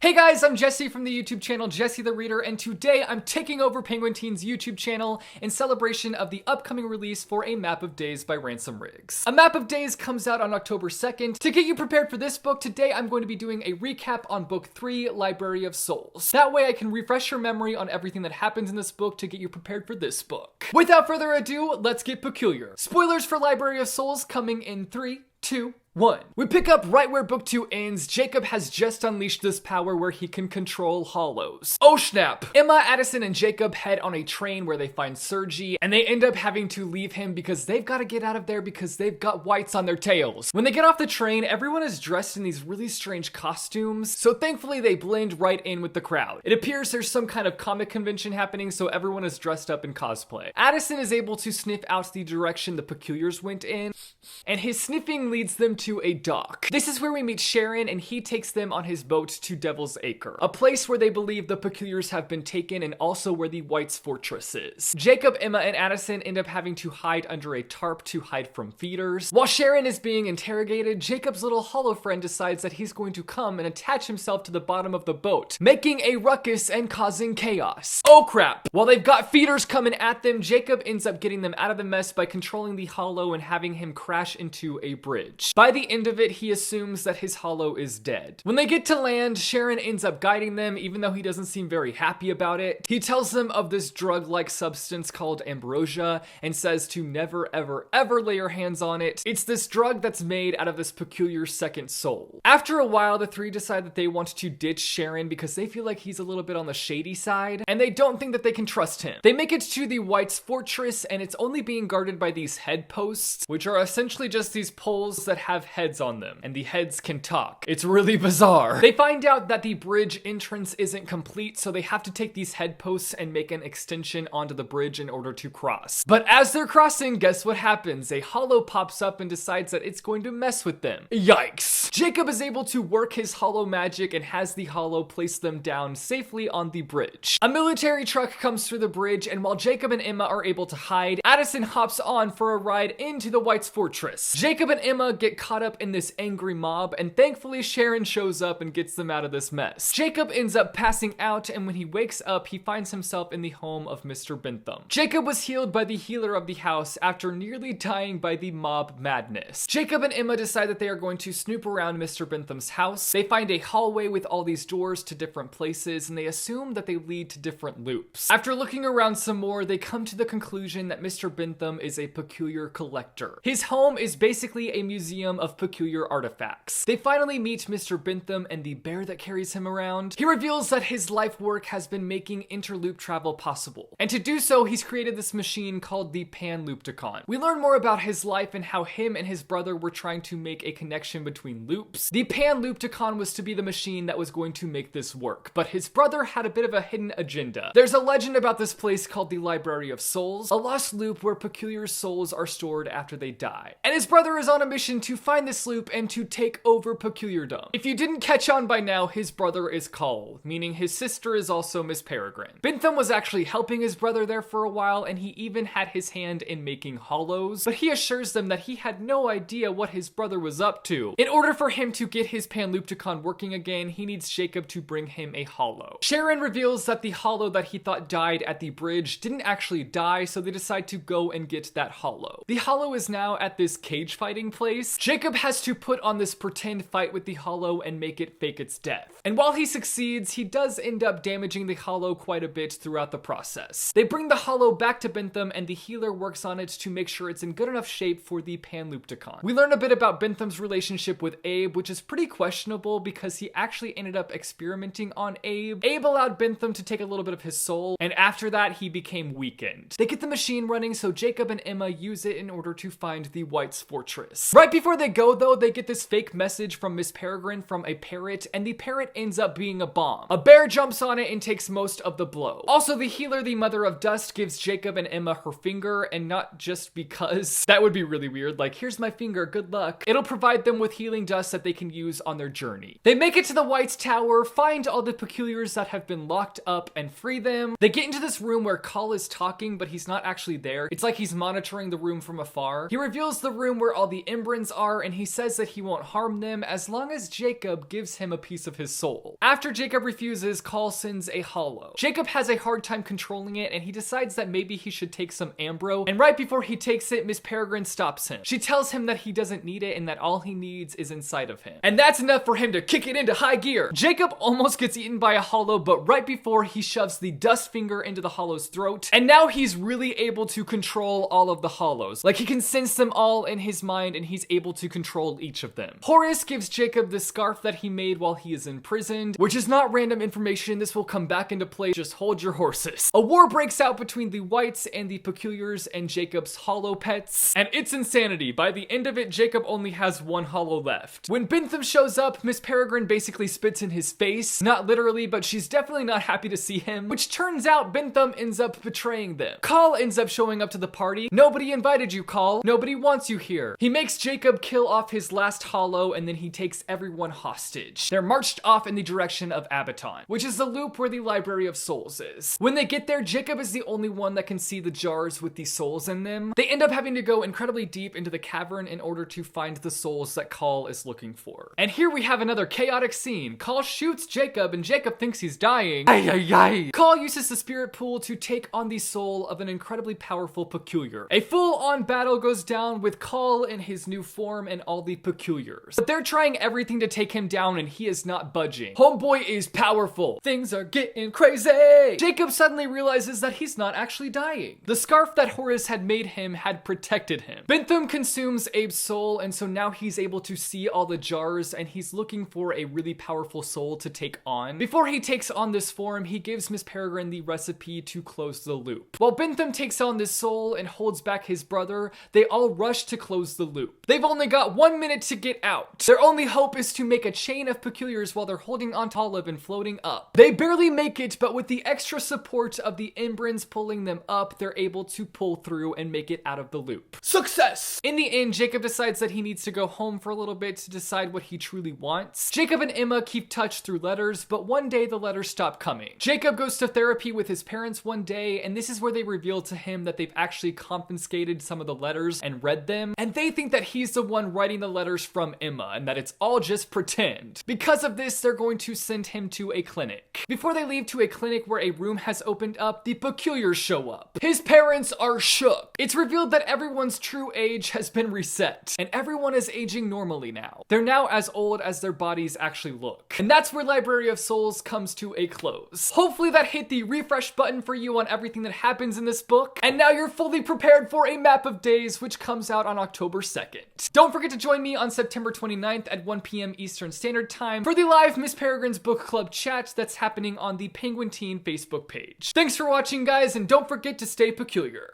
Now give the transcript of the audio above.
Hey guys, I'm Jesse from the YouTube channel Jesse the Reader, and today I'm taking over Penguin Teen's YouTube channel in celebration of the upcoming release for A Map of Days by Ransom Riggs. A Map of Days comes out on October 2nd. To get you prepared for this book, today I'm going to be doing a recap on Book 3, Library of Souls. That way I can refresh your memory on everything that happens in this book to get you prepared for this book. Without further ado, let's get peculiar. Spoilers for Library of Souls coming in 3, 2, 1. We pick up right where book 2 ends. Jacob has just unleashed this power where he can control hollows. Oh snap! Emma, Addison, and Jacob head on a train where they find Sergi, and they end up having to leave him because they've got to get out of there because they've got whites on their tails. When they get off the train, everyone is dressed in these really strange costumes, so thankfully they blend right in with the crowd. It appears there's some kind of comic convention happening, so everyone is dressed up in cosplay. Addison is able to sniff out the direction the peculiars went in, and his sniffing leads them to a dock. This is where we meet Sharon, and he takes them on his boat to Devil's Acre, a place where they believe the peculiars have been taken and also where the White's fortress is. Jacob, Emma, and Addison end up having to hide under a tarp to hide from feeders. While Sharon is being interrogated, Jacob's little hollow friend decides that he's going to come and attach himself to the bottom of the boat, making a ruckus and causing chaos. Oh crap! While they've got feeders coming at them, Jacob ends up getting them out of the mess by controlling the hollow and having him crash into a bridge. By the end of it, he assumes that his hollow is dead. When they get to land, Sharon ends up guiding them, even though he doesn't seem very happy about it. He tells them of this drug-like substance called ambrosia and says to never ever ever lay your hands on it. It's this drug that's made out of this peculiar second soul. After a while, the three decide that they want to ditch Sharon because they feel like he's a little bit on the shady side, and they don't think that they can trust him. They make it to the White's fortress, and it's only being guarded by these head posts, which are essentially just these poles that have heads on them, and the heads can talk. It's really bizarre. They find out that the bridge entrance isn't complete, so they have to take these head posts and make an extension onto the bridge in order to cross. But as they're crossing, guess what happens? A hollow pops up and decides that it's going to mess with them. Yikes! Jacob is able to work his hollow magic and has the hollow place them down safely on the bridge. A military truck comes through the bridge, and while Jacob and Emma are able to hide, Addison hops on for a ride into the White's fortress. Jacob and Emma get caught up in this angry mob, and thankfully Sharon shows up and gets them out of this mess. Jacob ends up passing out, and when he wakes up, he finds himself in the home of Mr. Bentham. Jacob was healed by the healer of the house after nearly dying by the mob madness. Jacob and Emma decide that they are going to snoop around Mr. Bentham's house. They find a hallway with all these doors to different places, and they assume that they lead to different loops. After looking around some more, they come to the conclusion that Mr. Bentham is a peculiar collector. His home is basically a museum of peculiar artifacts. They finally meet Mr. Bentham and the bear that carries him around. He reveals that his life work has been making interloop travel possible, and to do so, he's created this machine called the Pan-Loopticon. We learn more about his life and how him and his brother were trying to make a connection between loops. The Pan-Loopticon was to be the machine that was going to make this work, but his brother had a bit of a hidden agenda. There's a legend about this place called the Library of Souls, a lost loop where peculiar souls are stored after they die. And his brother is on a mission to find this loop and to take over peculiardom. If you didn't catch on by now, his brother is Cole, meaning his sister is also Miss Peregrine. Bentham was actually helping his brother there for a while, and he even had his hand in making hollows, but he assures them that he had no idea what his brother was up to. In order for him to get his Pan-Loopticon working again, he needs Jacob to bring him a hollow. Sharon reveals that the hollow that he thought died at the bridge didn't actually die, so they decide to go and get that hollow. The hollow is now at this cage fighting place. Jacob has to put on this pretend fight with the hollow and make it fake its death. And while he succeeds, he does end up damaging the hollow quite a bit throughout the process. They bring the hollow back to Bentham, and the healer works on it to make sure it's in good enough shape for the Pan-Loopticon. We learn a bit about Bentham's relationship with Abe, which is pretty questionable because he actually ended up experimenting on Abe. Abe allowed Bentham to take a little bit of his soul, and after that, he became weakened. They get the machine running, so Jacob and Emma use it in order to find the White's fortress. Right before they go, though, they get this fake message from Miss Peregrine from a parrot, and the parrot ends up being a bomb. A bear jumps on it and takes most of the blow. Also, the healer, the Mother of Dust, gives Jacob and Emma her finger, and not just because. That would be really weird, like, here's my finger, good luck. It'll provide them with healing dust that they can use on their journey. They make it to the White's tower, find all the peculiars that have been locked up, and free them. They get into this room where Call is talking, but he's not actually there. It's like he's monitoring the room from afar. He reveals the room where all the Embrons are, jar and he says that he won't harm them as long as Jacob gives him a piece of his soul. After Jacob refuses, Call sends a hollow. Jacob has a hard time controlling it and he decides that maybe he should take some Ambro, and right before he takes it, Miss Peregrine stops him. She tells him that he doesn't need it and that all he needs is inside of him. And that's enough for him to kick it into high gear. Jacob almost gets eaten by a hollow, but right before he shoves the dust finger into the hollow's throat, and now he's really able to control all of the hollows. Like, he can sense them all in his mind and he's able to control each of them. Horace gives Jacob the scarf that he made while he is imprisoned, which is not random information. This will come back into play. Just hold your horses. A war breaks out between the Whites and the Peculiars and Jacob's hollow pets, and it's insanity. By the end of it, Jacob only has one hollow left. When Bentham shows up, Miss Peregrine basically spits in his face. Not literally, but she's definitely not happy to see him, which turns out Bentham ends up betraying them. Call ends up showing up to the party. Nobody invited you, Call. Nobody wants you here. He makes Jacob kill off his last hollow and then he takes everyone hostage. They're marched off in the direction of Abaton, which is the loop where the Library of Souls is. When they get there, Jacob is the only one that can see the jars with the souls in them. They end up having to go incredibly deep into the cavern in order to find the souls that Call is looking for. And here we have another chaotic scene. Call shoots Jacob and Jacob thinks he's dying. Ay, ay, ay. Call uses the spirit pool to take on the soul of an incredibly powerful Peculiar. A full-on battle goes down with Call in his new form and all the Peculiars. But they're trying everything to take him down and he is not budging. Homeboy is powerful. Things are getting crazy. Jacob suddenly realizes that he's not actually dying. The scarf that Horace had made him had protected him. Bentham consumes Abe's soul, and so now he's able to see all the jars and he's looking for a really powerful soul to take on. Before he takes on this form, he gives Miss Peregrine the recipe to close the loop. While Bentham takes on this soul and holds back his brother, they all rush to close the loop. They've only got 1 minute to get out. Their only hope is to make a chain of Peculiars while they're holding on to Olive and floating up. They barely make it, but with the extra support of the Embrins pulling them up, they're able to pull through and make it out of the loop. Success! In the end, Jacob decides that he needs to go home for a little bit to decide what he truly wants. Jacob and Emma keep touch through letters, but one day the letters stop coming. Jacob goes to therapy with his parents one day, and this is where they reveal to him that they've actually confiscated some of the letters and read them, and they think that he's the one writing the letters from Emma and that it's all just pretend. Because of this, they're going to send him to a clinic. Before they leave to a clinic where a room has opened up, the Peculiars show up. His parents are shook. It's revealed that everyone's true age has been reset, and everyone is aging normally now. They're now as old as their bodies actually look. And that's where Library of Souls comes to a close. Hopefully that hit the refresh button for you on everything that happens in this book, and now you're fully prepared for a Map of Days, which comes out on October 2nd. Don't forget to join me on September 29th at 1 p.m. Eastern Standard Time for the live Miss Peregrine's Book Club chat that's happening on the Penguin Teen Facebook page. Thanks for watching, guys, and don't forget to stay peculiar.